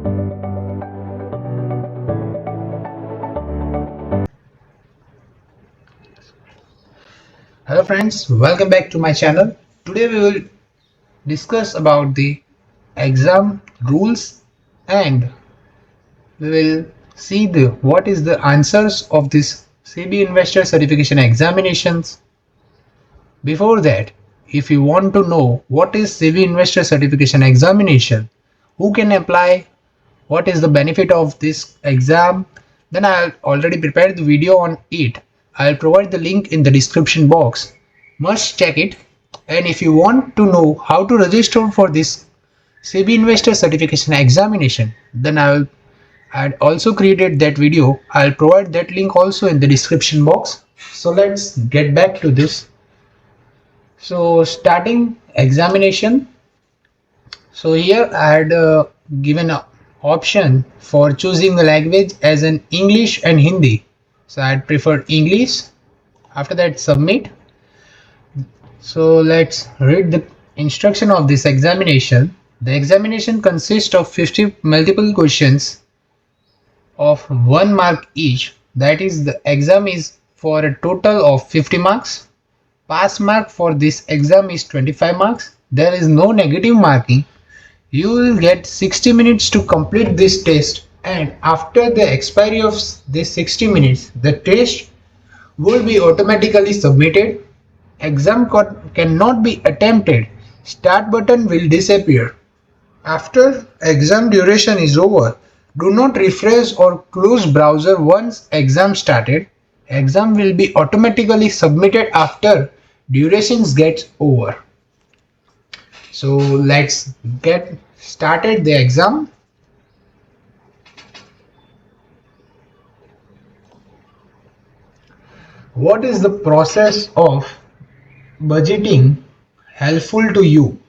Hello friends, welcome back to my channel. Today we will discuss about the exam rules and we will see the what is the answers of this SEBI investor certification examinations. Before that, if you want to know what is SEBI investor certification examination, who can apply, what is the benefit of this exam, then I already prepared the video on it. I'll provide the link in the description box. Must check it. And if you want to know how to register for this SEBI investor certification examination, then I'd also created that video. I'll provide that link also in the description box. So let's get back to this. So starting examination. So here I had given an option for choosing the language as an English and Hindi. So I had preferred English. After that, submit. So let's read the instruction of this examination. The examination consists of 50 multiple questions of 1 mark each. That is, the exam is for a total of 50 marks. Pass mark for this exam is 25 marks. There is no negative marking. You will get 60 minutes to complete this test, and after the expiry of this 60 minutes, the test will be automatically submitted. Exam cannot be attempted. Start button will disappear. After exam duration is over, do not refresh or close browser once exam started. Exam will be automatically submitted after durations gets over. So let's get started the exam. What is the process of budgeting helpful to you?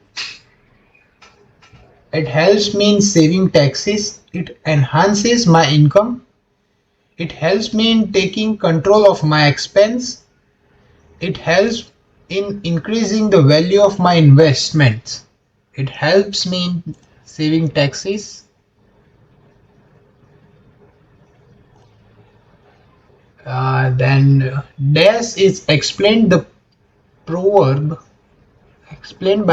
It helps me in saving taxes. It enhances my income. It helps me in taking control of my expense. It helps in increasing the value of my investments. It helps me in saving taxes. Then dash is explained by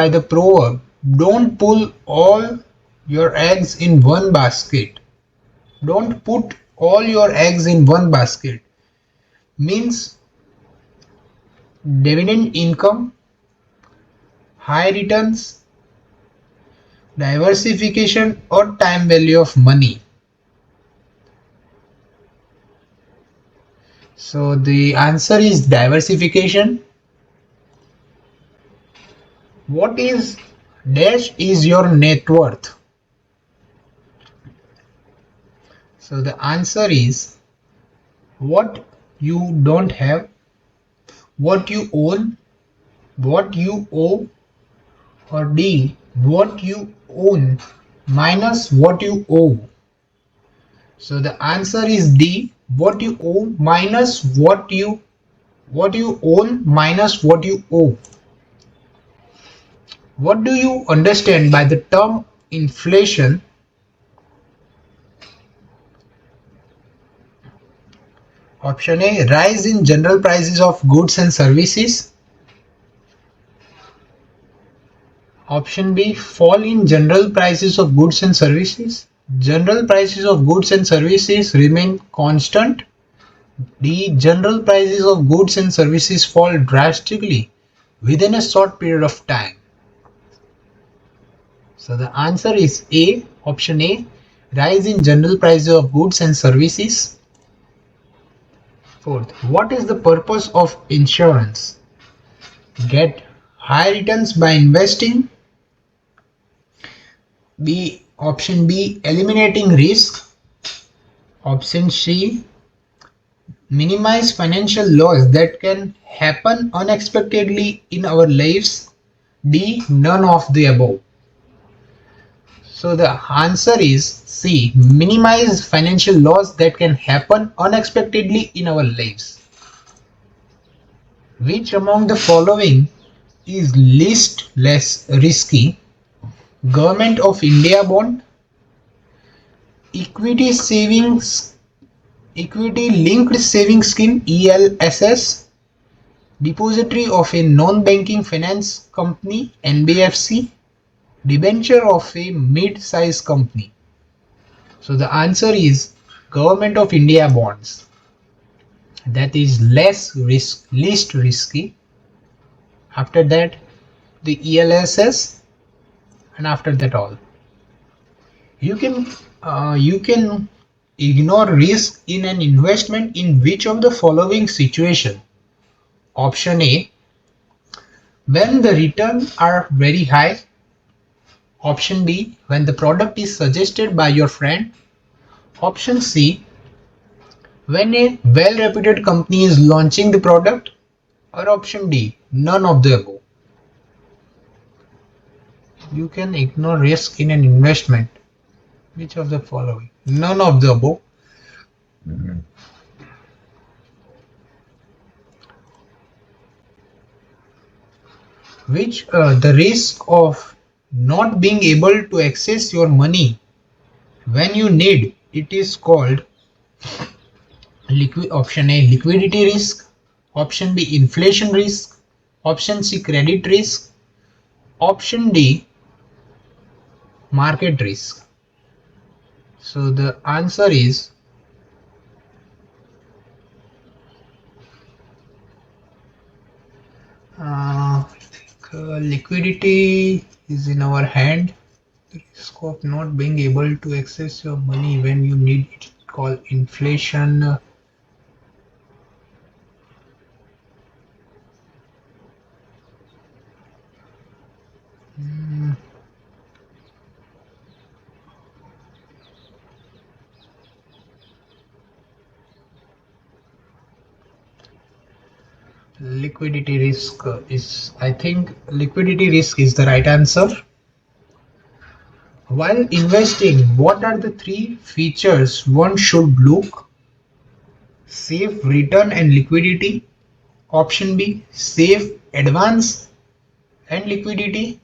the proverb, don't pull all your eggs in one basket. Don't put all your eggs in one basket means dividend income, high returns, diversification, or time value of money. So the answer is diversification. What is dash is your net worth? So the answer is what you don't have, what you own, what you owe, or D, what you own minus what you owe. So the answer is D, what you owe minus what you own minus what you owe. What do you understand by the term inflation? Option A, rise in general prices of goods and services. Option B, fall in general prices of goods and services. General prices of goods and services remain constant. D, general prices of goods and services fall drastically within a short period of time. So the answer is A, option A, rise in general prices of goods and services. Fourth, what is the purpose of insurance? Get high returns by investing. B, option B, eliminating risk. Option C, minimize financial loss that can happen unexpectedly in our lives. D, none of the above. So the answer is C, minimize financial loss that can happen unexpectedly in our lives. Which among the following is least less risky? Government of India bond, Equity savings, equity linked savings scheme ELSS, depository of a non-banking finance company NBFC, debenture of a mid-size company. So the answer is Government of India bonds. That is least risky. After that, the ELSS, and after that all. You can ignore risk in an investment in which of the following situation? Option A, when the returns are very high. Option B, when the product is suggested by your friend. Option C, when a well-reputed company is launching the product. Or option D, none of the above. You can ignore risk in an investment. Which of the following? None of the above. Which the risk of not being able to access your money when you need it is called option A, liquidity risk. Option B, inflation risk. Option C, credit risk. Option D, market risk. So the answer is liquidity is in our hand. The risk of not being able to access your money when you need it called inflation. Liquidity risk is, I think liquidity risk is the right answer. While investing, what are the three features one should look? Safe return and liquidity. Option B, safe advance and liquidity.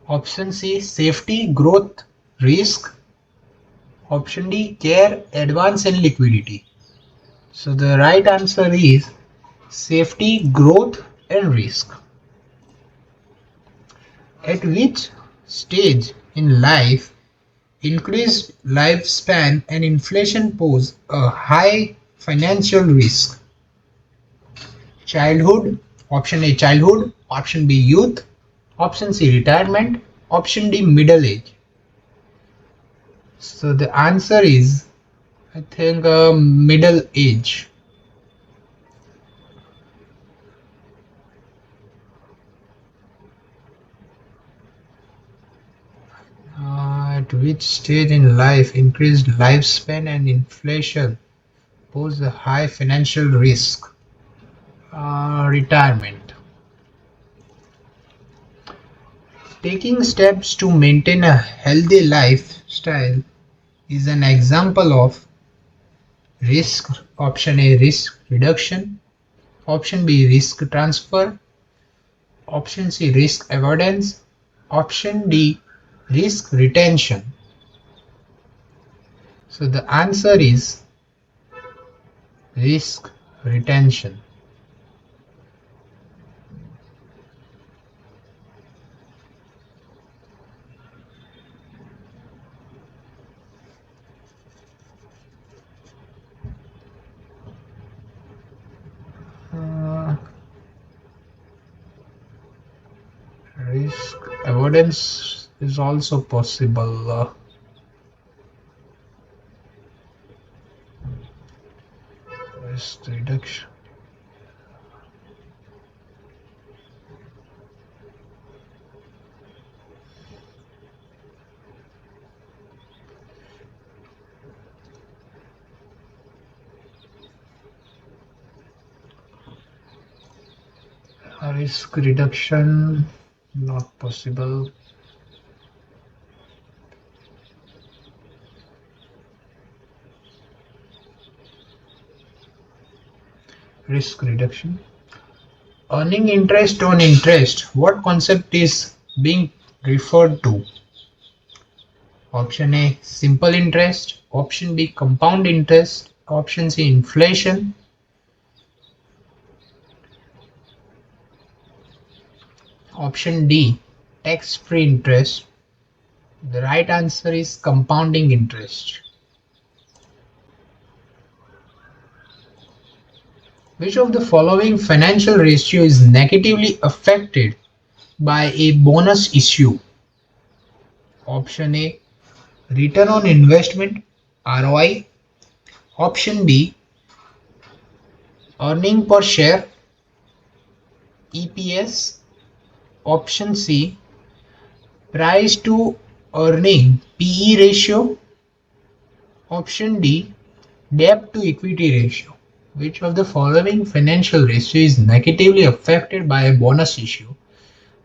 Option C, safety, growth, risk. Option D, care, advance and liquidity. So the right answer is safety, growth and risk. At which stage in life increased lifespan and inflation pose a high financial risk? Childhood. Option A, childhood. Option B, youth. Option C, retirement. Option D, middle age. So the answer is, I think, middle age. At which stage in life increased lifespan and inflation pose a high financial risk? Retirement. Taking steps to maintain a healthy lifestyle is an example of risk. Option A, risk reduction. Option B, risk transfer. Option C, risk avoidance. Option D, risk retention. So the answer is risk retention. Risk avoidance is also possible. Risk reduction. Risk reduction not possible. Risk reduction. Earning interest on interest. What concept is being referred to? Option A, simple interest. Option B, compound interest. Option C, inflation. Option D, tax-free interest. The right answer is compounding interest. Which of the following financial ratio is negatively affected by a bonus issue? Option A, return on investment, ROI. Option B, earning per share, EPS. Option C, price to earning, PE ratio. Option D, debt to equity ratio. Which of the following financial ratio is negatively affected by a bonus issue?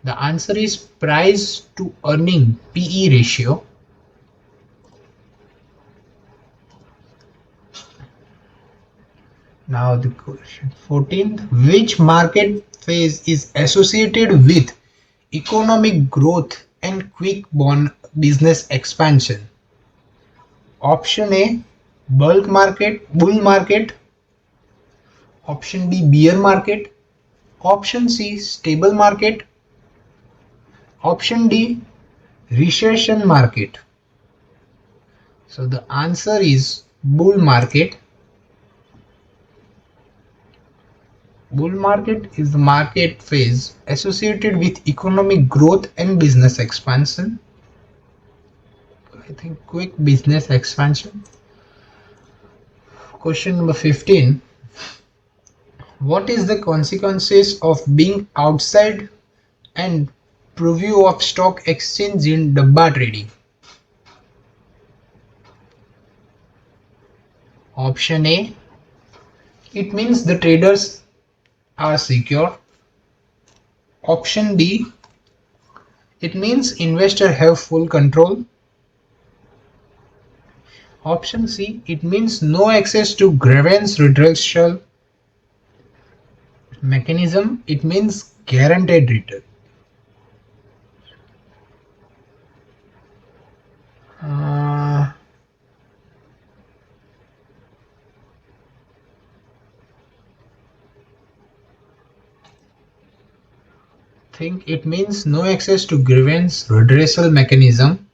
The answer is price to earning, PE ratio. Now the question 14th, which market phase is associated with economic growth and quick business expansion? Option A, bull market. Option B, bear market. Option C, stable market. Option D, recession market. So the answer is bull market. Bull market is the market phase associated with economic growth and business expansion. I think quick business expansion. Question number 15. What is the consequences of being outside and preview of stock exchange in Dabba trading? Option A, it means the traders are secure. Option B, it means investors have full control. Option C, it means no access to grievance redressal mechanism. It means guaranteed return. Think it means no access to grievance redressal mechanism.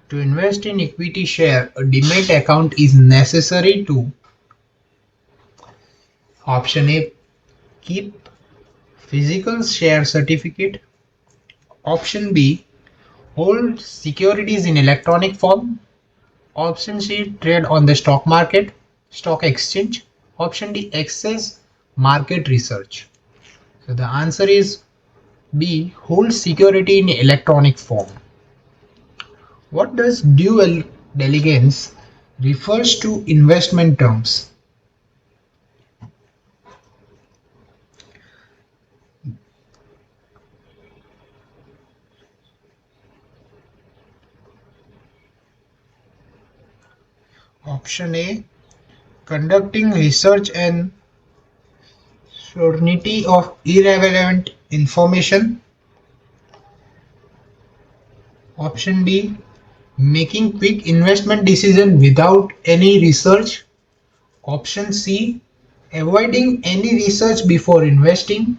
To invest in equity share, a demat account is necessary to option A, keep physical share certificate. Option B, hold securities in electronic form. Option C, trade on the stock market, stock exchange. Option D, access market research. So the answer is B, hold security in electronic form. What does due diligence refers to investment terms? Option A, conducting research and certainty of irrelevant information. Option B, making quick investment decision without any research. Option C, avoiding any research before investing.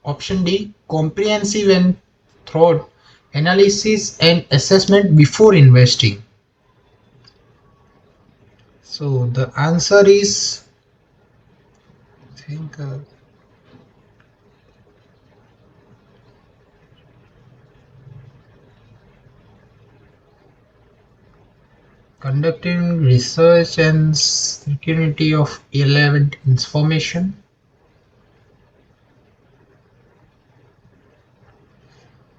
Option D, comprehensive and thorough analysis and assessment before investing. So the answer is, I think, conducting research and security of irrelevant information.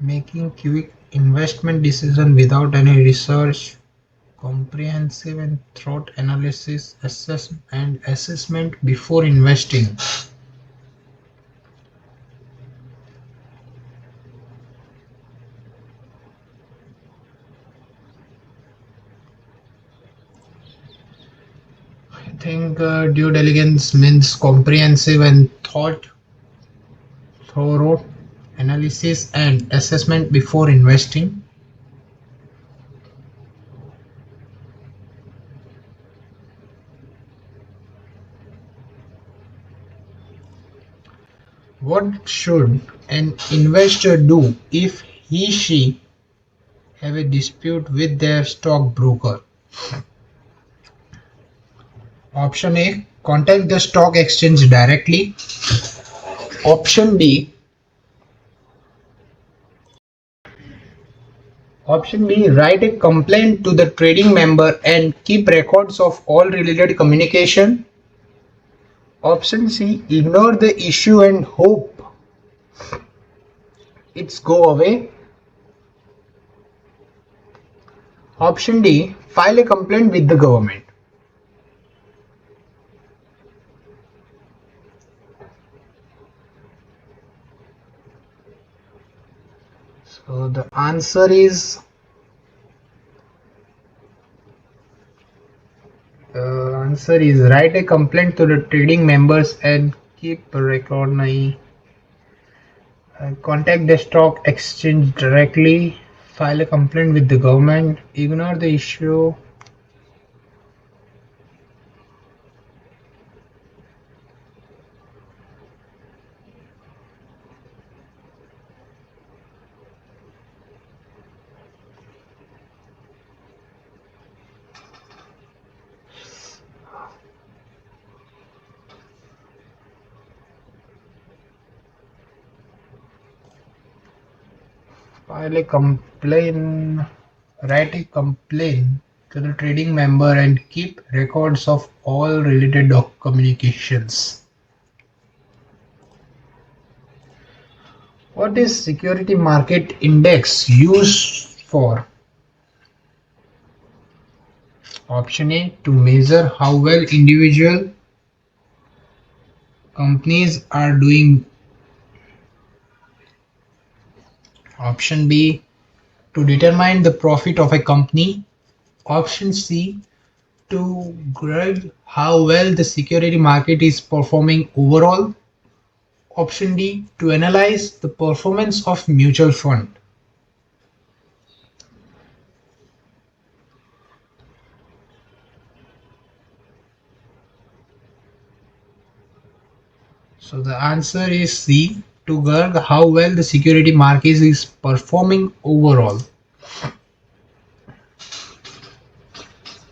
Making quick investment decision without any research, comprehensive and thorough analysis, assessment before investing. think due diligence means comprehensive and thorough analysis and assessment before investing. What should an investor do if he/she have a dispute with their stockbroker? Option A, contact the stock exchange directly. Option B, write a complaint to the trading member and keep records of all related communication. Option C, ignore the issue and hope it's go away. Option D, file a complaint with the government. So the answer is write a complaint to the trading members and keep a record. Contact the stock exchange directly, file a complaint with the government, ignore the issue. File a complaint, write a complaint to the trading member and keep records of all related communications. What is security market index used for? Option A, to measure how well individual companies are doing. Option B, to determine the profit of a company. Option C, to gauge how well the security market is performing overall. Option D, to analyze the performance of mutual fund. So the answer is C, to gauge how well the security market is performing overall.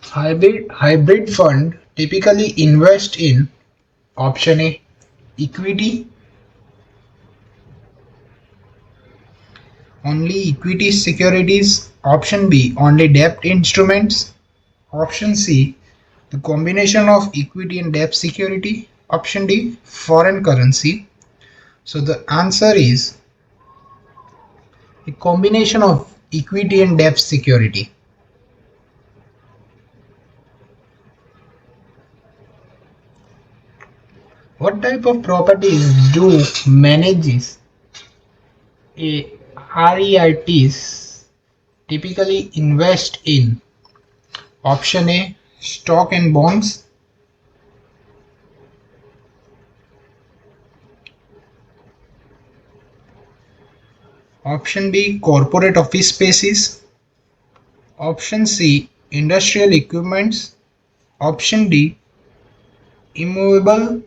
Hybrid fund typically invest in option A, equity, only equity securities. Option B, only debt instruments. Option C, the combination of equity and debt security. Option D, foreign currency. So the answer is a combination of equity and debt security. What type of properties do manages a REITs typically invest in? Option A, stock and bonds. Option B, corporate office spaces. Option C, industrial equipments. Option D, immovable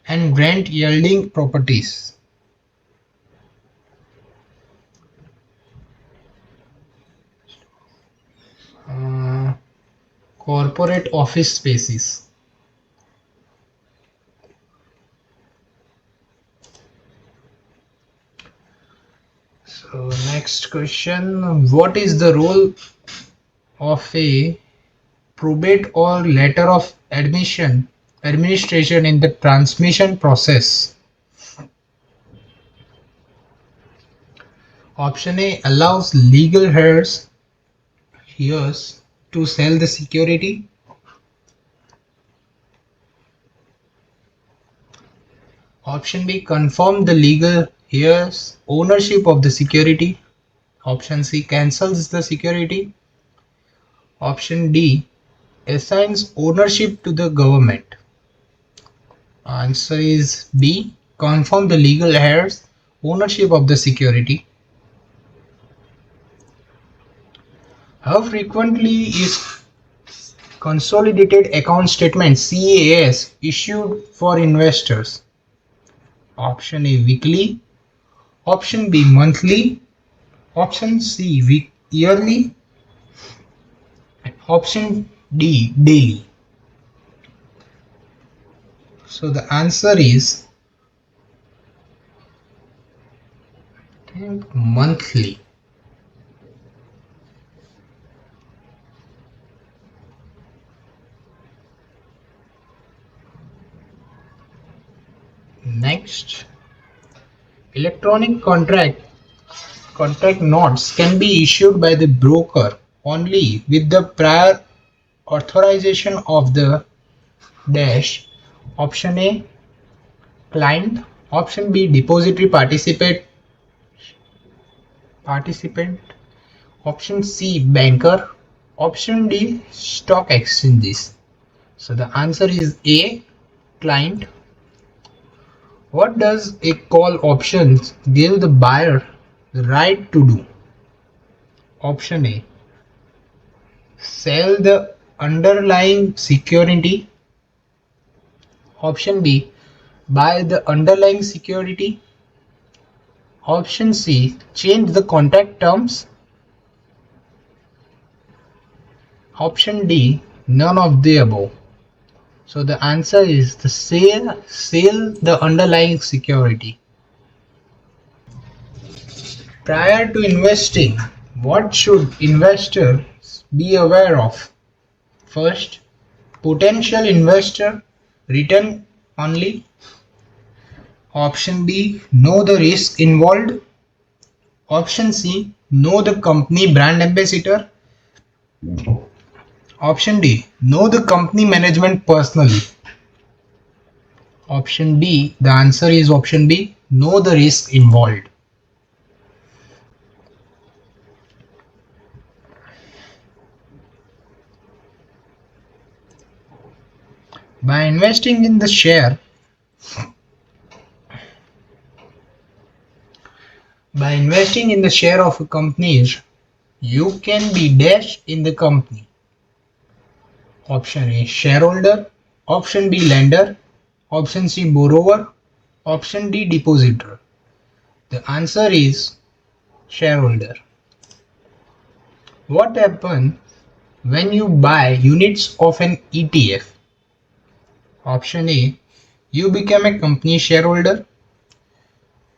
and rent yielding properties. Corporate office spaces. So next question, what is the role of a probate or letter of administration in the transmission process? Option A, allows legal heirs to sell the security. Option B, confirm the legal heirs ownership of the security. Option C, cancels the security. Option D, assigns ownership to the government? Answer is B. Confirm the legal heirs ownership of the security. How frequently is Consolidated Account Statement (CAS) issued for investors? Option A weekly, option B monthly, option C yearly, option D daily. So the answer is, I think, monthly. Next, electronic contract notes can be issued by the broker only with the prior authorization of the dash. Option A client, option B depository participant, option C banker, option D stock exchanges. So the answer is A client. What does a call option give the buyer the right to do? Option A sell the underlying security, option B buy the underlying security, option C change the contract terms, option D none of the above. So the answer is the sell the underlying security. Prior to investing, what should investors be aware of? First, potential investor return only. Option B, know the risk involved. Option C, know the company brand ambassador. Option D, know the company management personally. Option B, the answer is option B, know the risk involved. By investing in the share of a company, you can be dash in the company. Option A shareholder, option B lender, option C borrower, option D depositor. The answer is shareholder. What happens when you buy units of an ETF? Option A, you become a company shareholder.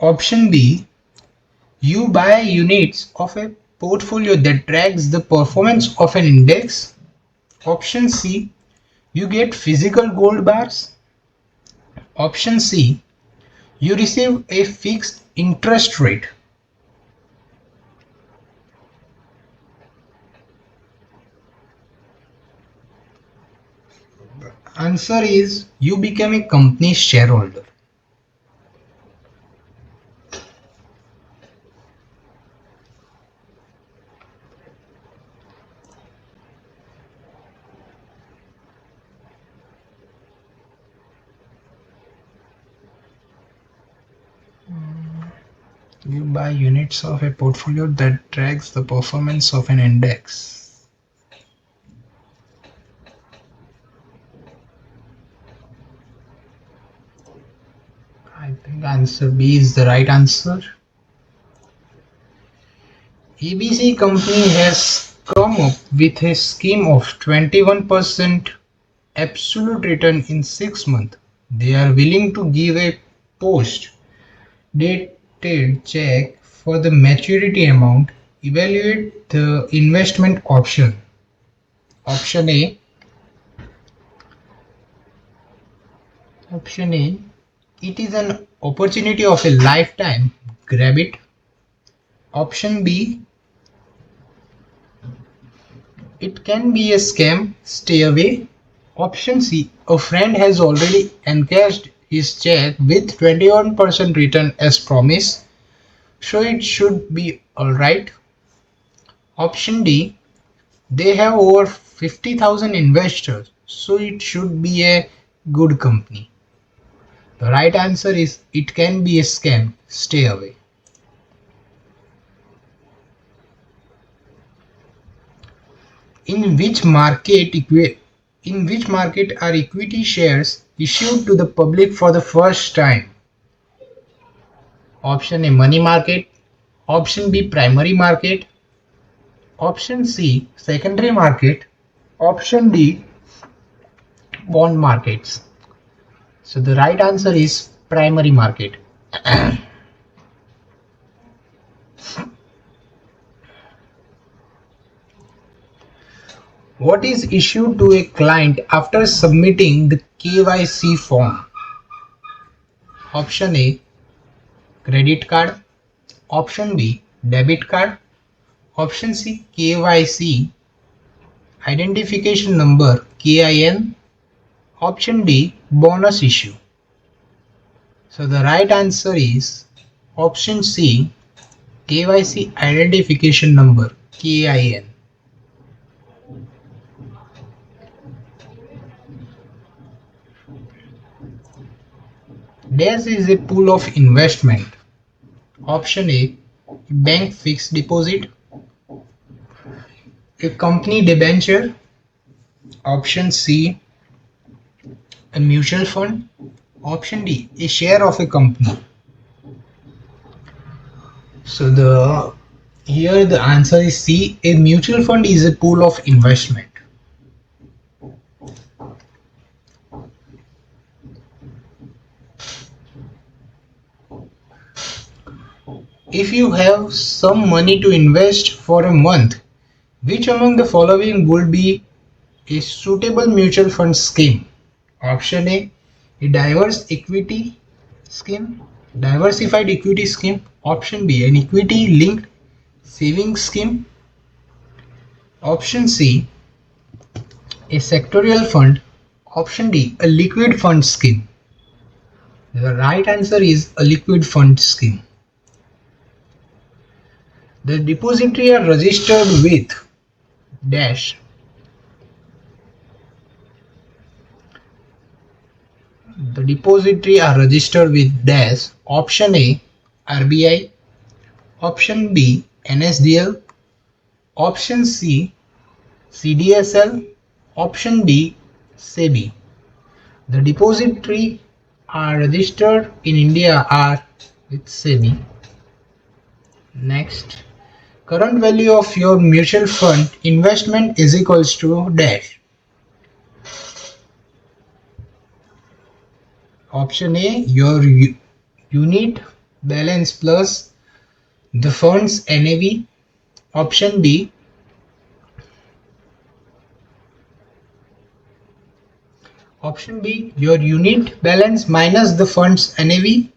Option B, you buy units of a portfolio that tracks the performance of an index. Option C, you get physical gold bars. Option C, you receive a fixed interest rate. Answer is you become a company shareholder. You buy units of a portfolio that tracks the performance of an index. I think answer B is the right answer. ABC company has come up with a scheme of 21% absolute return in 6 months. They are willing to give a post dated check for the maturity amount. Evaluate the investment option. Option A. Option A. It is an opportunity of a lifetime. Grab it. Option B. It can be a scam. Stay away. Option C. A friend has already encashed his check with 21% return as promised, so it should be alright. Option D. They have over 50,000 investors, so it should be a good company. The right answer is it can be a scam. Stay away. In which market are equity shares issued to the public for the first time? Option A, money market. Option B, primary market. Option C, secondary market. Option D, bond markets. So the right answer is primary market. What is issued to a client after submitting the KYC form? Option A, credit card. Option B, debit card. Option C, KYC identification number KIN. Option D, bonus issue. So the right answer is option C, KYC identification number KIN. DAS is a pool of investment. Option A, bank fixed deposit. A company debenture. Option C, a mutual fund. Option D, a share of a company. So here the answer is C. A mutual fund is a pool of investment. If you have some money to invest for a month, which among the following would be a suitable mutual fund scheme? Option A, a diversified equity scheme. Option B, an equity linked savings scheme. Option C, a sectorial fund. Option D, a liquid fund scheme. The right answer is a liquid fund scheme. The depository are registered with dash. The depository are registered with dash. Option A, RBI. Option B, NSDL. Option C, CDSL. Option D, SEBI. The depository are registered in India are with SEBI. Next, current value of your mutual fund investment is equals to dash. Option A, your unit balance plus the fund's NAV. Option B, your unit balance minus the fund's NAV.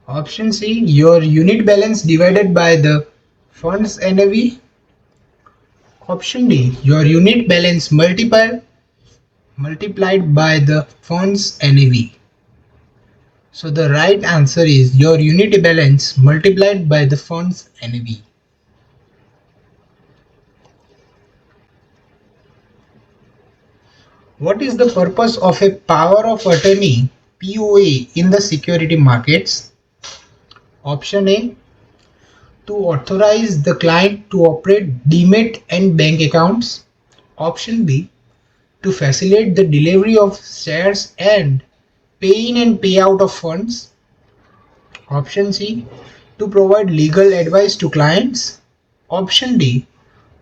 Option C, your unit balance divided by the fund's NAV. Option D, your unit balance multiplied by the fund's NAV. So the right answer is your unit balance multiplied by the fund's NAV. What is the purpose of a power of attorney POA in the security markets? Option A, to authorize the client to operate demat and bank accounts. Option B, to facilitate the delivery of shares and pay in and pay out of funds. Option C, to provide legal advice to clients. Option D,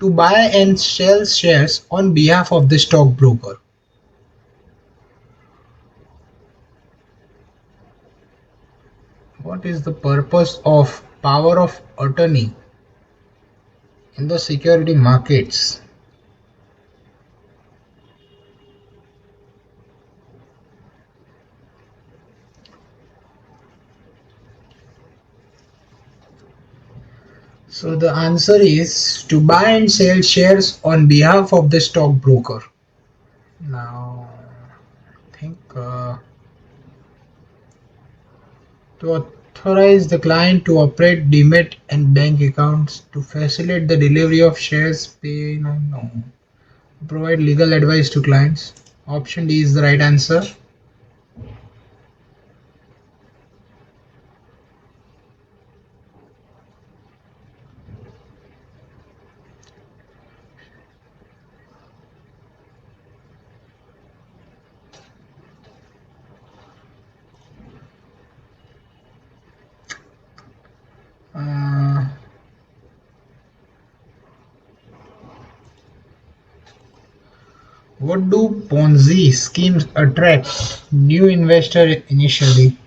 to buy and sell shares on behalf of the stockbroker. What is the purpose of power of attorney in the security markets? So the answer is to buy and sell shares on behalf of the stockbroker. Now, I think to Authorize the client to operate demat and bank accounts to facilitate the delivery of shares. Pay no. Provide legal advice to clients. Option D is the right answer. Uh, what do Ponzi schemes attract new investor initially?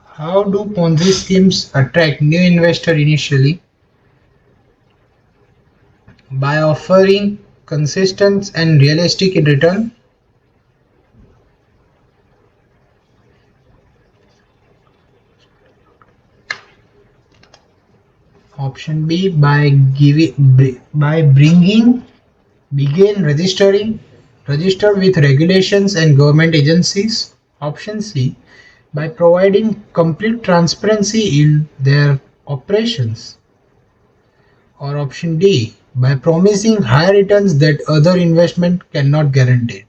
How do Ponzi schemes attract new investor initially? By offering consistent and realistic return. Option B, by bringing begin register with regulations and government agencies. Option C, by providing complete transparency in their operations. Or option D, by promising high returns that other investment cannot guarantee.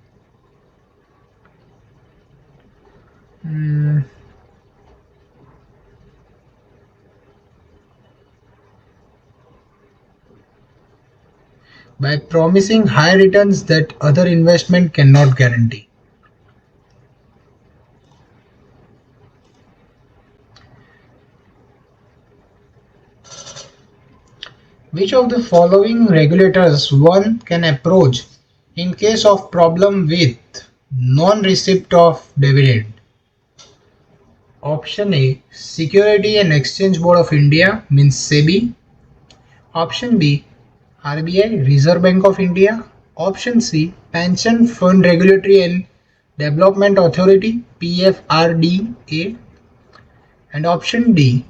Hmm, by promising high returns that other investment cannot guarantee. Which of the following regulators one can approach in case of problem with non-receipt of dividend? Option A, Security and Exchange Board of India means SEBI. Option B, RBI Reserve Bank of India. Option C, Pension Fund Regulatory and Development Authority PFRDA. And option D,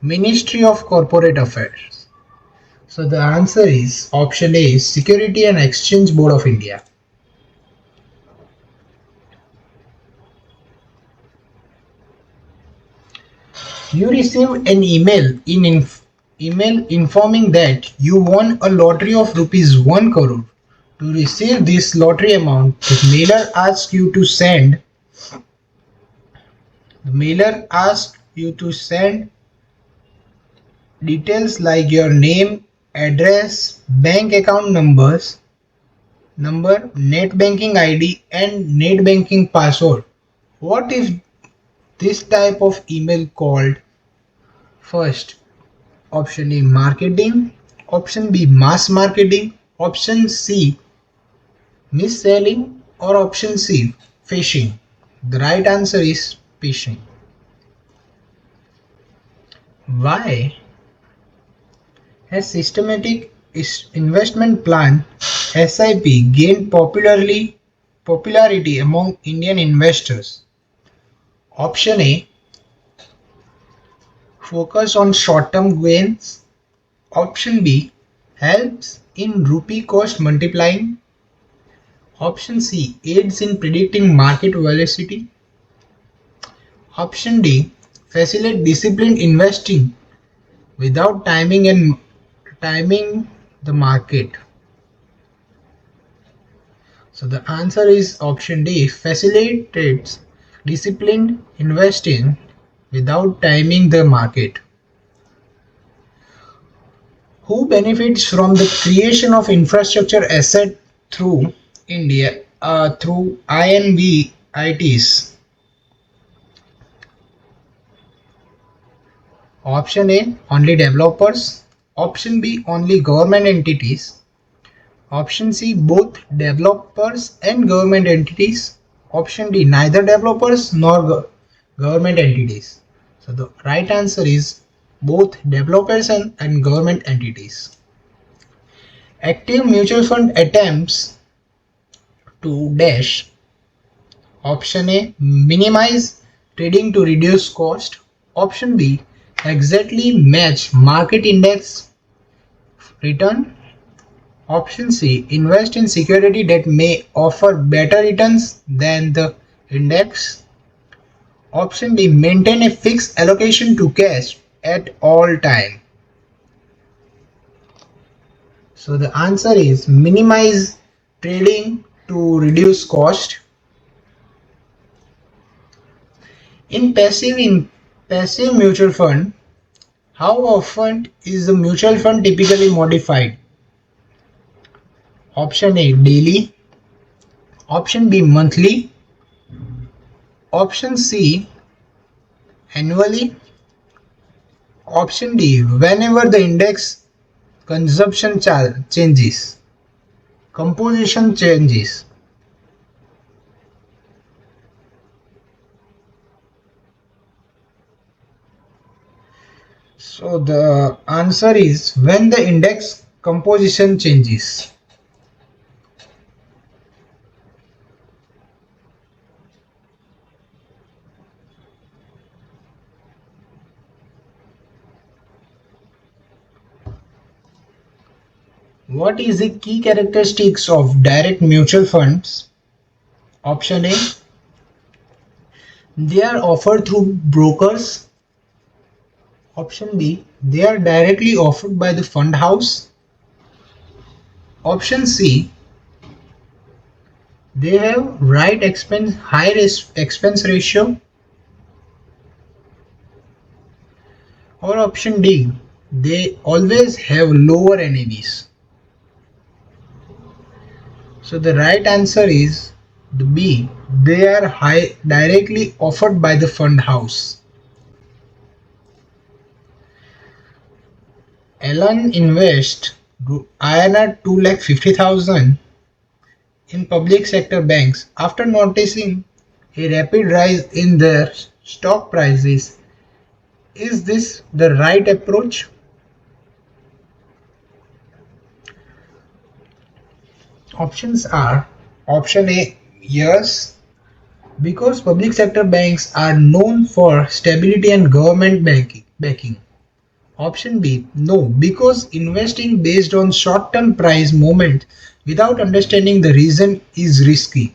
Ministry of Corporate Affairs. So the answer is option A, Security and Exchange Board of India. You received an email informing that you won a lottery of rupees 1 crore. To receive this lottery amount, the mailer asks you to send details like your name, address, bank account number, net banking ID and net banking password. What if this type of email called? First, option A, marketing. Option B, mass marketing. Option C, mis-selling. Or option C, phishing. The right answer is phishing. Why has systematic investment plan SIP gained popularity among Indian investors? Option A, focus on short-term gains. Option B, helps in rupee cost multiplying. Option C, aids in predicting market volatility. Option D, facilitate disciplined investing without timing the market. So the answer is option D, facilitates disciplined investing without timing the market. Who benefits from the creation of infrastructure asset through through INVITs? Option A, only developers. Option B, only government entities. Option C, both developers and government entities. Option D, neither developers nor government entities. So the right answer is both developers and government entities. Active mutual fund attempts to dash. Option A, minimize trading to reduce cost. Option B, exactly match market index return. Option C, invest in security that may offer better returns than the index. Option B, maintain a fixed allocation to cash at all time. So the answer is minimize trading to reduce cost. In passive mutual fund, how often is the mutual fund typically modified? Option A, daily. Option B, monthly. Option C, annually. Option D, whenever the index consumption changes, composition changes. So the answer is when the index composition changes. What is the key characteristics of direct mutual funds? Option A, they are offered through brokers. Option B, they are directly offered by the fund house. Option C, they have high expense ratio. Or option D, they always have lower NAVs. So the right answer is the B, they are directly offered by the fund house. Alan invest INR 2,50,000 in public sector banks after noticing a rapid rise in their stock prices. Is this the right approach? Options are option A, yes, because public sector banks are known for stability and government backing. Option B, no, because investing based on short-term price movement without understanding the reason is risky.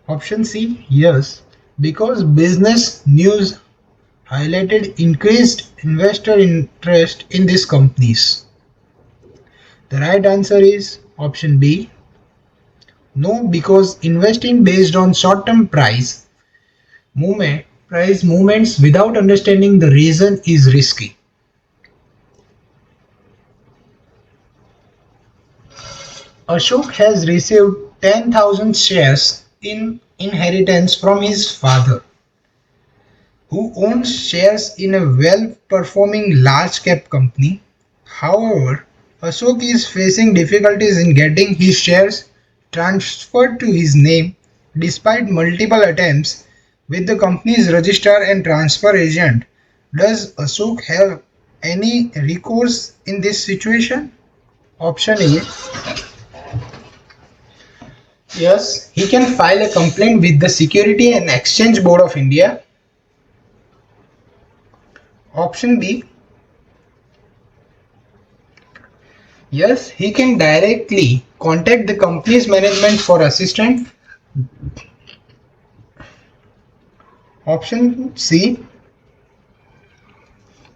Option C, yes, because business news highlighted increased investor interest in these companies. The right answer is option B, no, because investing based on short-term price movements without understanding the reason is risky. Ashok has received 10,000 shares in inheritance from his father, who owns shares in a well-performing large-cap company. However, Ashok is facing difficulties in getting his shares transferred to his name despite multiple attempts with the company's registrar and transfer agent. Does Ashok have any recourse in this situation? Option A, yes, he can file a complaint with the Security and Exchange Board of India. Option B, yes, he can directly contact the company's management for assistance. Option C,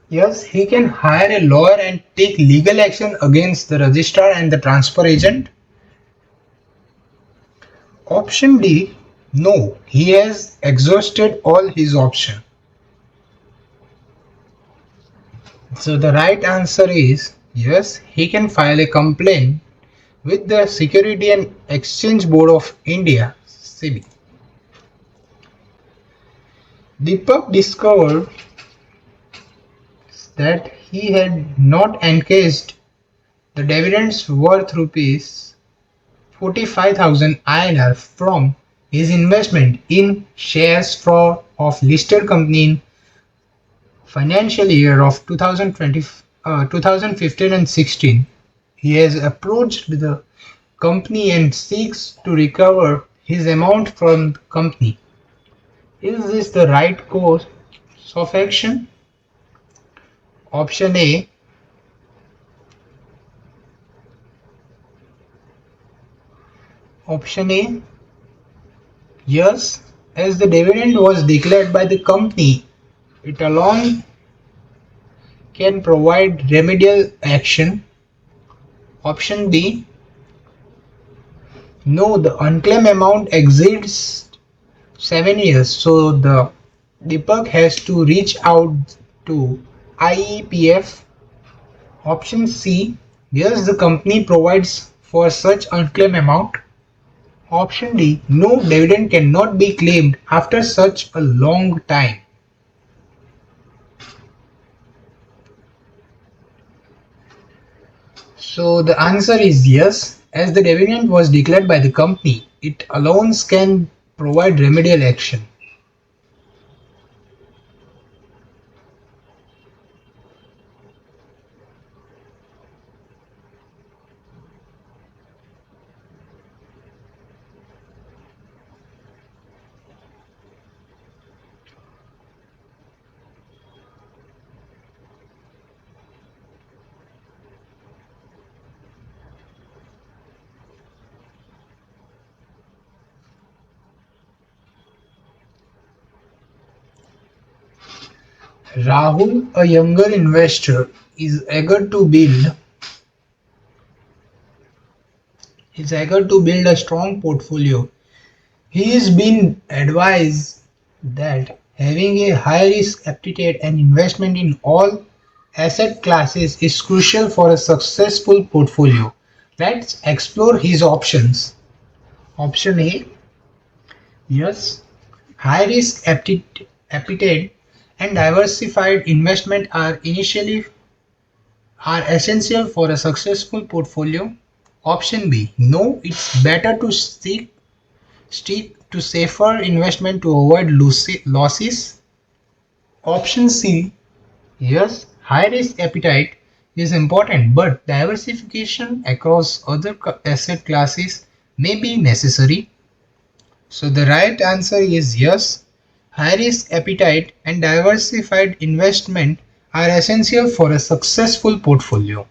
yes, he can hire a lawyer and take legal action against the registrar and the transfer agent. Option D, no, he has exhausted all his options. So the right answer is yes, he can file a complaint with the Security and Exchange Board of India (SEBI). Deepak discovered that he had not encased the dividends worth rupees 45,000 INR from his investment in shares of listed company in financial year of 2015 and 16. He has approached the company and seeks to recover his amount from the company. Is this the right course of action? Option A, option A, yes, As the dividend was declared by the company, it alone can provide remedial action. Option B, no, the unclaimed amount exceeds 7 years, so the Deepak has to reach out to IEPF. Option C, yes, the company provides for such unclaimed amount. Option D, no, dividend cannot be claimed after such a long time. So the answer is yes, as the dividend was declared by the company, it alone can provide remedial action. Rahul, a younger investor, is eager to build a strong portfolio. He is being advised that having a high risk appetite and investment in all asset classes is crucial for a successful portfolio. Let's explore his options. Option A, yes, high risk appetite and diversified investment are essential for a successful portfolio. Option B, no, it's better to stick to safer investment to avoid losses. Option C, yes, high risk appetite is important, but diversification across other asset classes may be necessary. So the right answer is yes, high risk appetite and diversified investment are essential for a successful portfolio.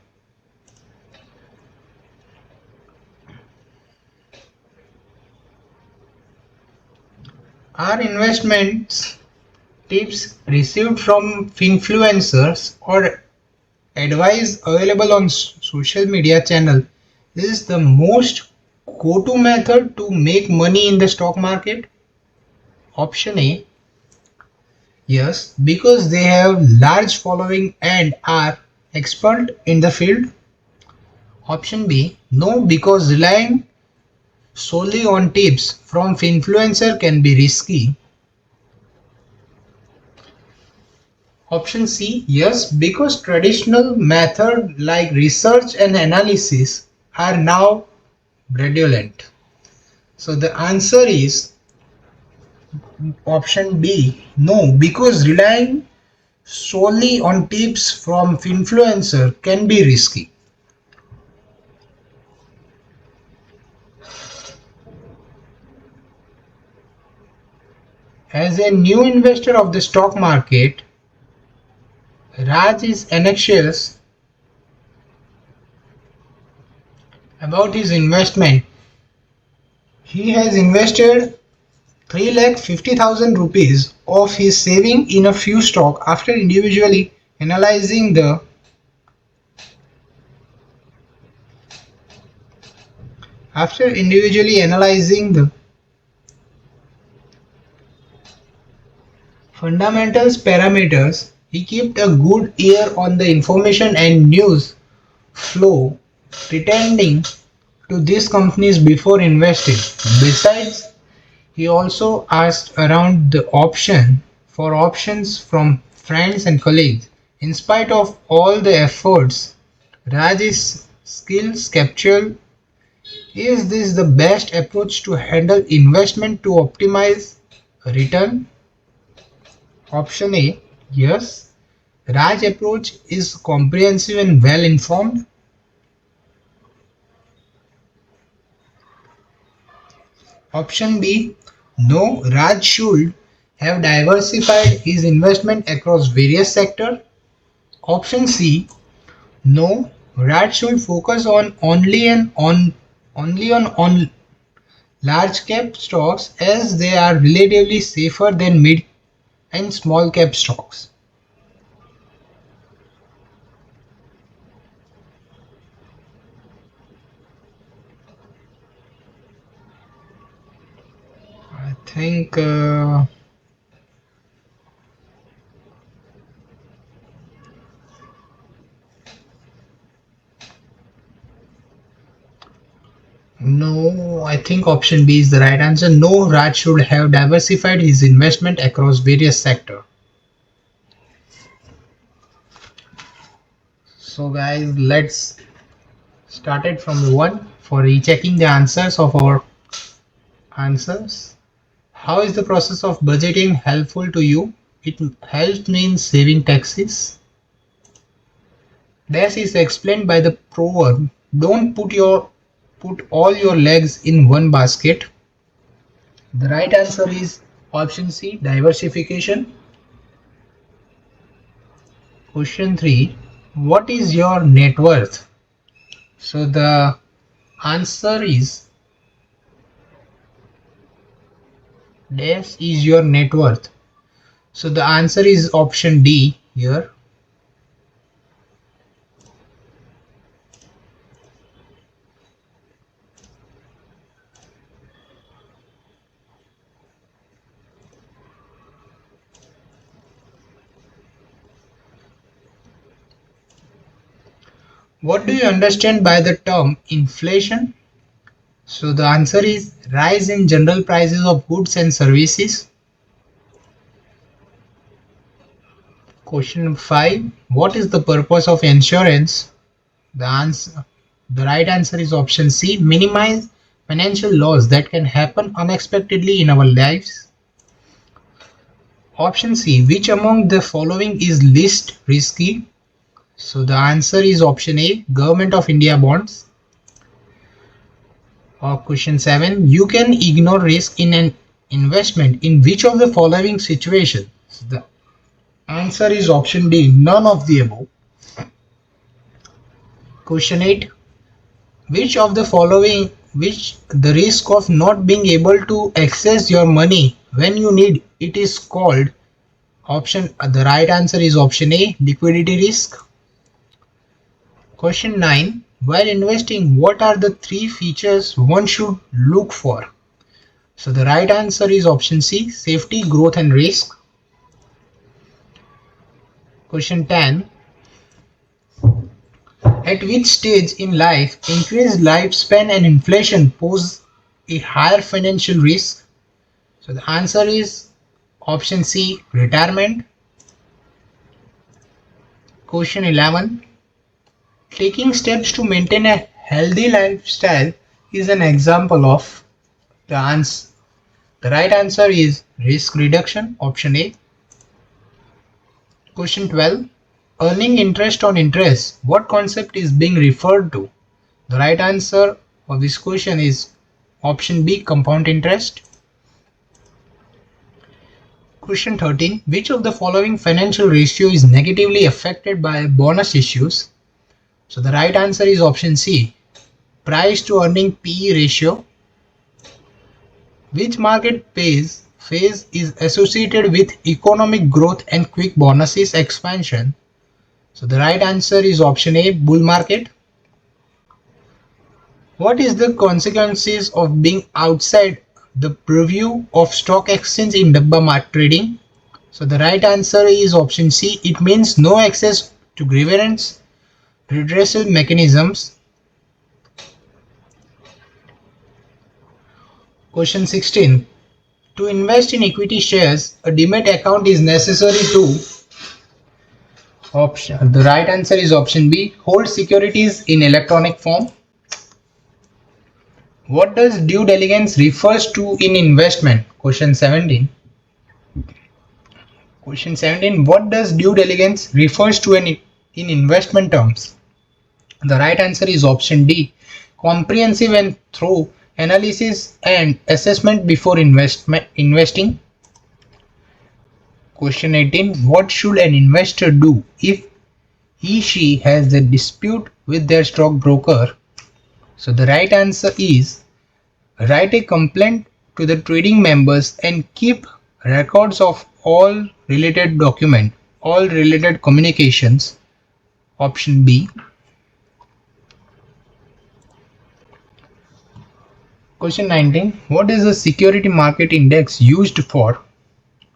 Are investments tips received from influencers or advice available on social media channel is the most go-to method to make money in the stock market? Option A, yes, because they have large following and are expert in the field. Option B, no, because relying solely on tips from influencer can be risky. Option C, yes, because traditional methods like research and analysis are now prevalent. So the answer is option B, no, because relying solely on tips from influencer can be risky. As a new investor of the stock market, Raj is anxious about his investment. He has invested 3,50,000 rupees of his saving in a few stock after individually analyzing the fundamentals parameters. He kept a good ear on the information and news flow pertaining to these companies before investing. Besides, he also asked around the options from friends and colleagues. In spite of all the efforts, Raj's skills capture, is this the best approach to handle investment to optimize return? Option A, yes. Raj approach is comprehensive and well informed. Option B, no. Raj should have diversified his investment across various sectors. Option C, no. Raj should focus on only on large cap stocks as they are relatively safer than mid and small cap stocks. I think no, I think option B is the right answer. No, Raj should have diversified his investment across various sectors. So guys, let's start it from the one for rechecking the answers of our answers. How is the process of budgeting helpful to you? It helps me in saving taxes. This is explained by the proverb, don't put all your legs in one basket. The right answer is option C, diversification. Question 3, what is your net worth? So the answer is this is your net worth. So the answer is option D here. What do you understand by the term inflation? So the answer is rise in general prices of goods and services. Question number 5. What is the purpose of insurance? The right answer is option C. Minimize financial loss that can happen unexpectedly in our lives. Option C. Which among the following is least risky? So the answer is option A. Government of India bonds. Or question 7. You can ignore risk in an investment in which of the following situations? So the answer is option D. None of the above. Question 8. Which of the following the risk of not being able to access your money when you need it is called the right answer is option A, liquidity risk. Question 9. While investing, what are the 3 features one should look for? So the right answer is option C, safety, growth and risk. Question 10. At which stage in life increased lifespan and inflation pose a higher financial risk? So the answer is option C, retirement. Question 11. Taking steps to maintain a healthy lifestyle is an example of the answer. The right answer is risk reduction, option A. Question 12. Earning interest on interest. What concept is being referred to? The right answer of this question is option B, compound interest. Question 13. Which of the following financial ratio is negatively affected by bonus issues? So the right answer is option C, price to earning PE ratio. Which market phase is associated with economic growth and quick bonuses expansion? So the right answer is option A, bull market. What is the consequences of being outside the purview of stock exchange in Dabba market trading? So the right answer is option C, it means no access to grievance redressal mechanisms. Question 16. To invest in equity shares, a demat account is necessary to option. The right answer is option B, hold securities in electronic form. What does due diligence refers to in investment? Question 17. Question 17. What does due diligence refers to in investment terms? The right answer is option D, comprehensive and thorough analysis and assessment before investing. Question 18. What should an investor do if he/she has a dispute with their stockbroker? So the right answer is Write a complaint to the trading members and keep records of all related communications. Option B. Question 19. What is the security market index used for?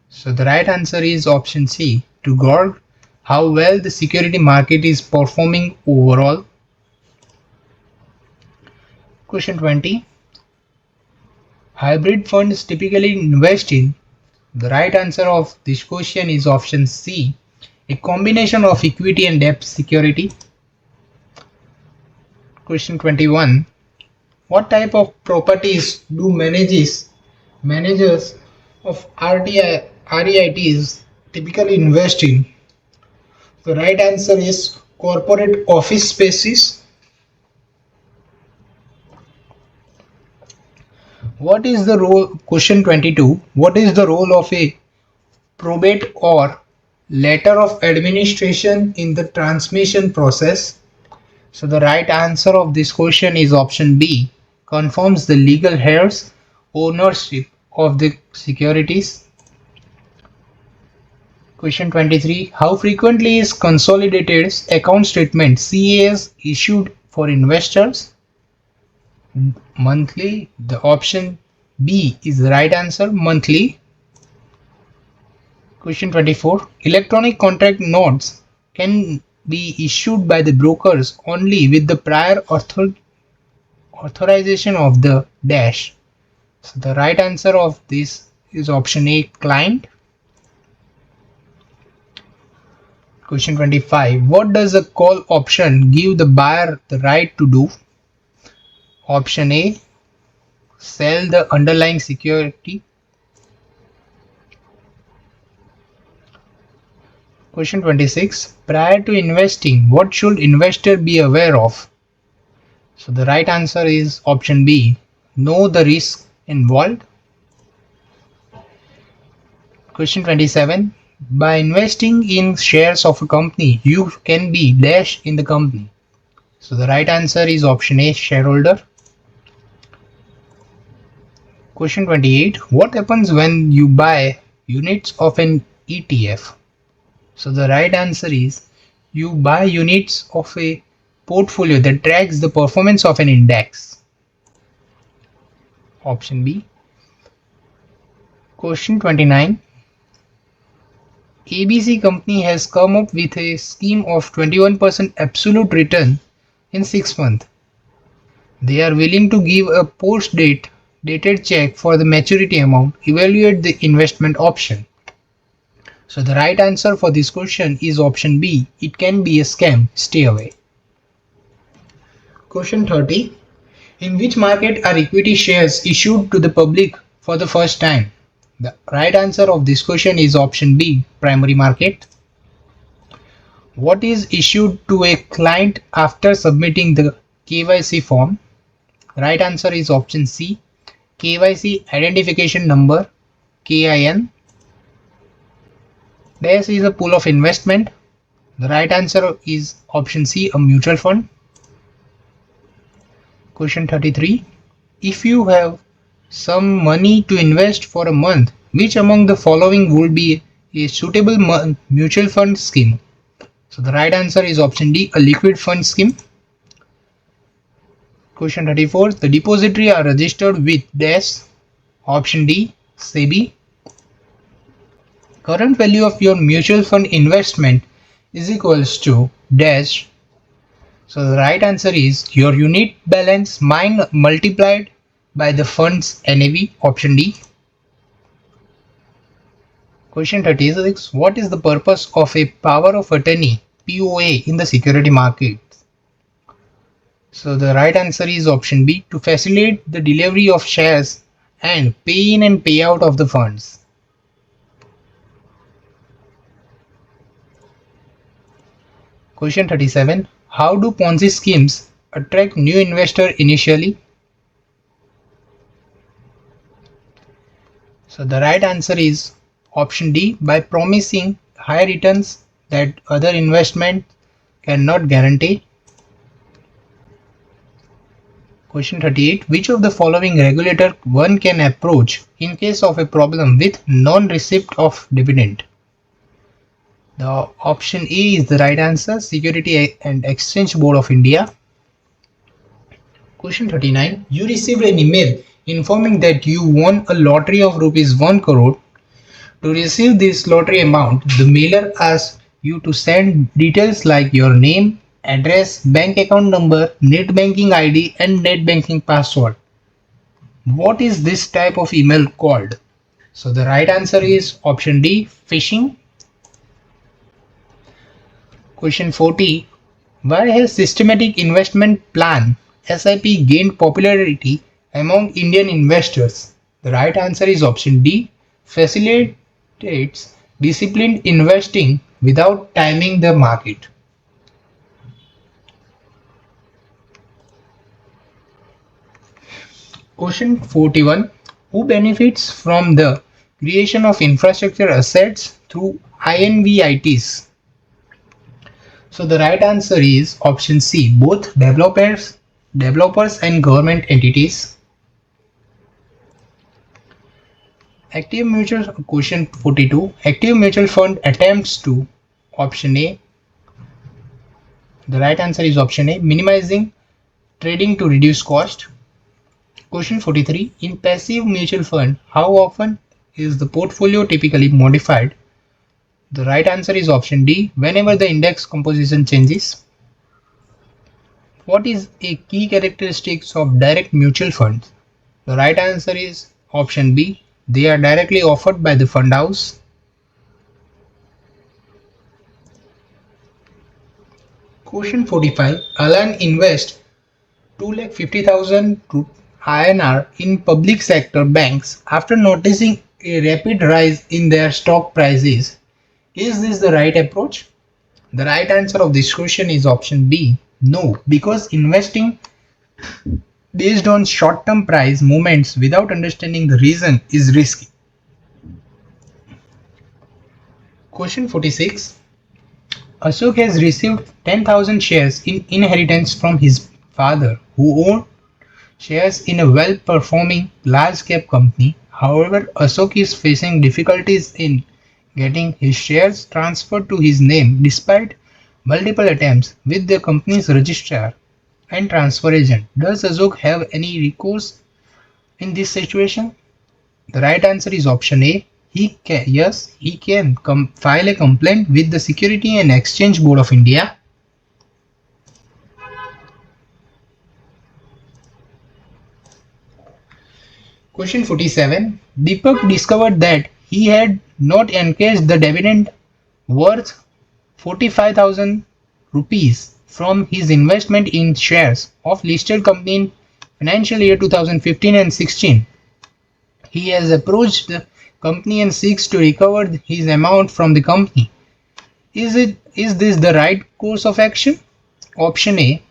So the right answer is option C, to gauge how well the security market is performing overall. Question 20. Hybrid funds typically invest in. The right answer of this question is option C, a combination of equity and debt security. Question 21. What type of properties do managers of REITs typically invest in? The right answer is corporate office spaces. What is the role? Question 22. What is the role of a probate or letter of administration in the transmission process? So the right answer of this question is option B, confirms the legal heirs ownership of the securities. Question 23. How frequently is consolidated account statement CAS issued for investors? Monthly. The option B is the right answer, monthly. Question 24. Electronic contract notes can be issued by the brokers only with the prior authorization of the dash. So the right answer of this is option A, client. Question 25. What does a call option give the buyer the right to do? Option A, sell the underlying security. Question 26. Prior to investing, what should investor be aware of? So the right answer is option B, know the risk involved. Question 27. By investing in shares of a company, you can be dash in the company. So the right answer is option A, shareholder. Question 28. What happens when you buy units of an ETF? So the right answer is you buy units of a portfolio that tracks the performance of an index. Option B. Question 29. ABC company has come up with a scheme of 21% absolute return in 6 months. They are willing to give a dated check for the maturity amount. Evaluate the investment option. So the right answer for this question is option B. It can be a scam. Stay away. Question 30. In which market are equity shares issued to the public for the first time? The right answer of this question is option B, primary market. What is issued to a client after submitting the KYC form? Right answer is option C, KYC identification number, KIN. This is a pool of investment. The right answer is option C, a mutual fund. Question 33. If you have some money to invest for a month, which among the following would be a suitable mutual fund scheme? So the right answer is option D, a liquid fund scheme. Question 34. The depository are registered with dash. Option D, SEBI. Current value of your mutual fund investment is equals to dash. So the right answer is your unit balance multiplied by the fund's NAV. Option D. Question 36. What is the purpose of a power of attorney POA in the security market? So the right answer is option B, to facilitate the delivery of shares and pay in and pay out of the funds. Question 37. How do Ponzi schemes attract new investor initially? So the right answer is option D, by promising high returns that other investment cannot guarantee. Question 38. Which of the following regulator one can approach in case of a problem with non-receipt of dividend? The option A is the right answer, Security and Exchange Board of India. Question 39. You received an email informing that you won a lottery of rupees 1 crore. To receive this lottery amount, the mailer asks you to send details like your name, address, bank account number, net banking ID and net banking password. What is this type of email called? So the right answer is option D, phishing. Question 40. Why has systematic investment plan SIP gained popularity among Indian investors? The right answer is option D, facilitates disciplined investing without timing the market. Question 41. Who benefits from the creation of infrastructure assets through INVITs? So the right answer is option C, both developers and government entities. Active mutual Question 42. Active mutual fund attempts to option A. The right answer is option A, minimizing trading to reduce cost. Question 43. In passive mutual fund, how often is the portfolio typically modified? The right answer is option D, whenever the index composition changes. What is a key characteristics of direct mutual funds? The right answer is option B, they are directly offered by the fund house. Question 45. Alan invests 2,50,000 INR in public sector banks after noticing a rapid rise in their stock prices. Is this the right approach? The right answer of this question is option B, no, because investing based on short-term price movements without understanding the reason is risky. Question 46. Ashok has received 10,000 shares in inheritance from his father, who owned shares in a well-performing large-cap company. However, Ashok is facing difficulties in getting his shares transferred to his name despite multiple attempts with the company's registrar and transfer agent. Does Ashok have any recourse in this situation? The right answer is option A. He can file a complaint with the Security and Exchange Board of India. Question 47. Deepak discovered that he had not encashed the dividend worth 45,000 rupees from his investment in shares of listed company in financial year 2015 and 16. He has approached the company and seeks to recover his amount from the company. Is this the right course of action? Option A.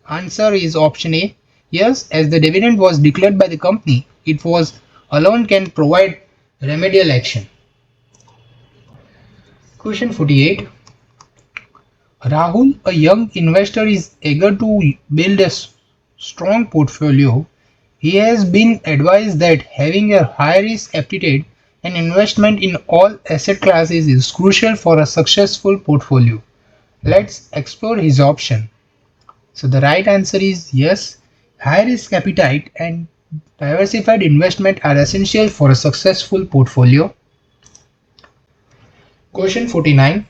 Answer is option A. Yes, as the dividend was declared by the company, it was alone can provide remedial action. Question 48. Rahul, a young investor, is eager to build a strong portfolio. He has been advised that having a high risk appetite and investment in all asset classes is crucial for a successful portfolio. Let's explore his option. So the right answer is yes, high risk appetite and diversified investment are essential for a successful portfolio. Question 49.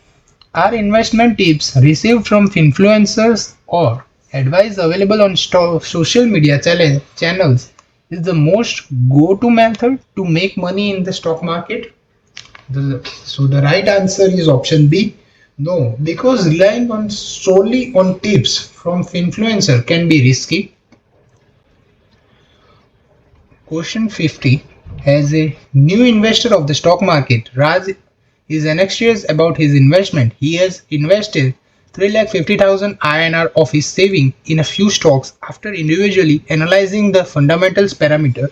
Are investment tips received from influencers or advice available on social media channels is the most go-to method to make money in the stock market? So the right answer is option B. No, because relying on solely on tips from influencer can be risky. Question 50. As a new investor of the stock market, Raj is anxious about his investment. He has invested 3,50,000 INR of his saving in a few stocks after individually analyzing the fundamentals parameter.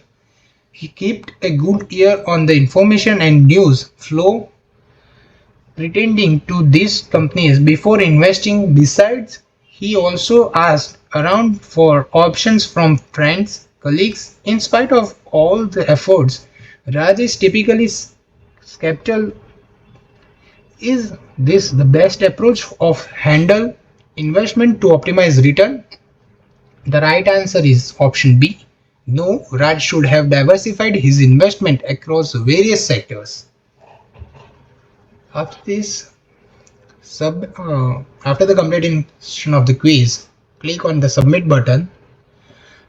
He kept a good ear on the information and news flow pertaining to these companies before investing. Besides, he also asked around for options from friends, colleagues. In spite of all the efforts, Raj is typically skeptical. Is this the best approach of handle investment to optimize return? The right answer is option B. No, Raj should have diversified his investment across various sectors. After this, after the completion of the quiz, click on the submit button.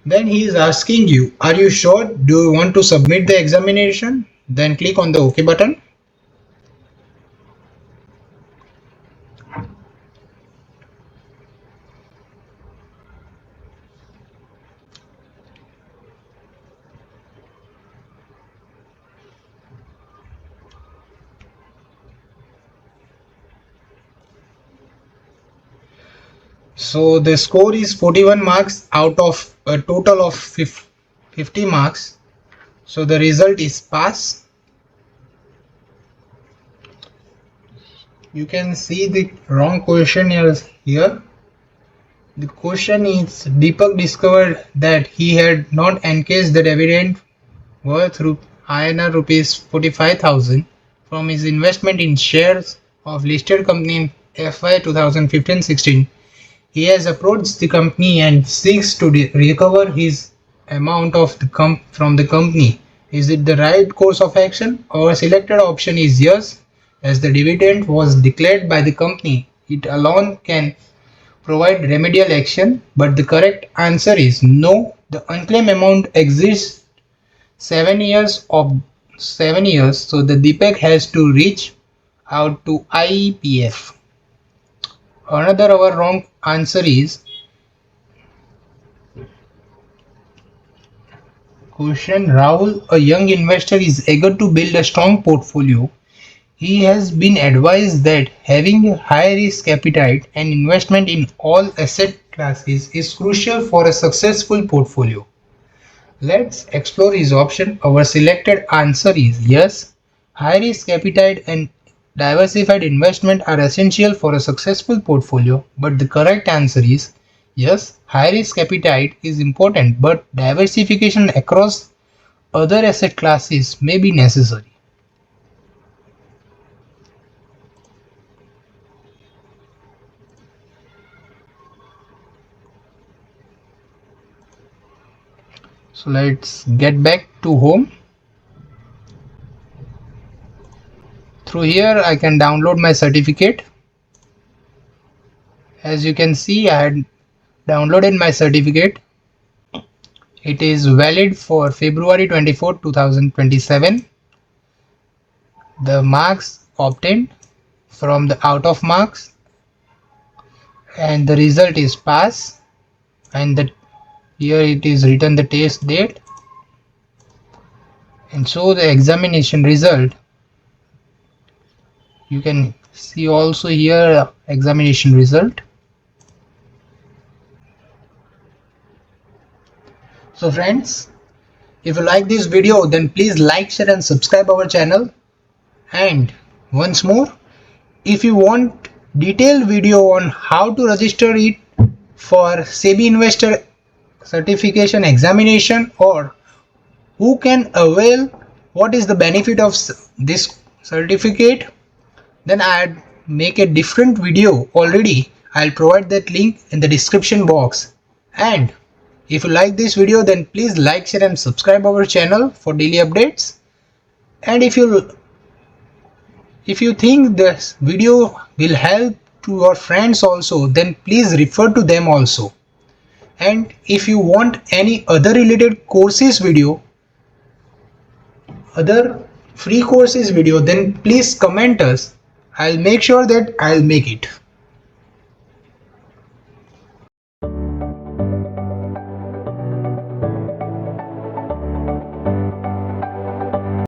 Then he is asking you, are you sure? Do you want to submit the examination? Then click on the OK button. So the score is 41 marks out of a total of 50 marks. So the result is pass. You can see the wrong question here. The question is Deepak discovered that he had not encased the dividend worth INR rupees 45,000 from his investment in shares of listed company in FY 2015-16. He has approached the company and seeks to recover his amount of from the company. Is it the right course of action? Our selected option is yes, as the dividend was declared by the company. It alone can provide remedial action, but the correct answer is no. The unclaimed amount exists 7 years, so the Deepak has to reach out to IEPF. Another our wrong answer is question. Rahul, a young investor, is eager to build a strong portfolio. He has been advised that having a high risk appetite and investment in all asset classes is crucial for a successful portfolio. Let's explore his option. Our selected answer is yes. High risk appetite and diversified investment are essential for a successful portfolio, but the correct answer is yes. High risk appetite is important, but diversification across other asset classes may be necessary. So let's get back to home. Through here I can download my certificate. As you can see, I had downloaded my certificate. It is valid for February 24, 2027. The marks obtained from the out of marks, and the result is pass, and here it is written the test date, and so the examination result. You can see also here examination result. So friends, if you like this video, then please like, share and subscribe our channel. And once more, if you want detailed video on how to register it for SEBI investor certification examination, or who can avail, what is the benefit of this certificate, then I'd make a different video already. I'll provide that link in the description box. And if you like this video, then please like, share and subscribe our channel for daily updates. And if you think this video will help to your friends also, then please refer to them also. And if you want any other related courses video, other free courses video, then please comment us. I'll make sure that I'll make it.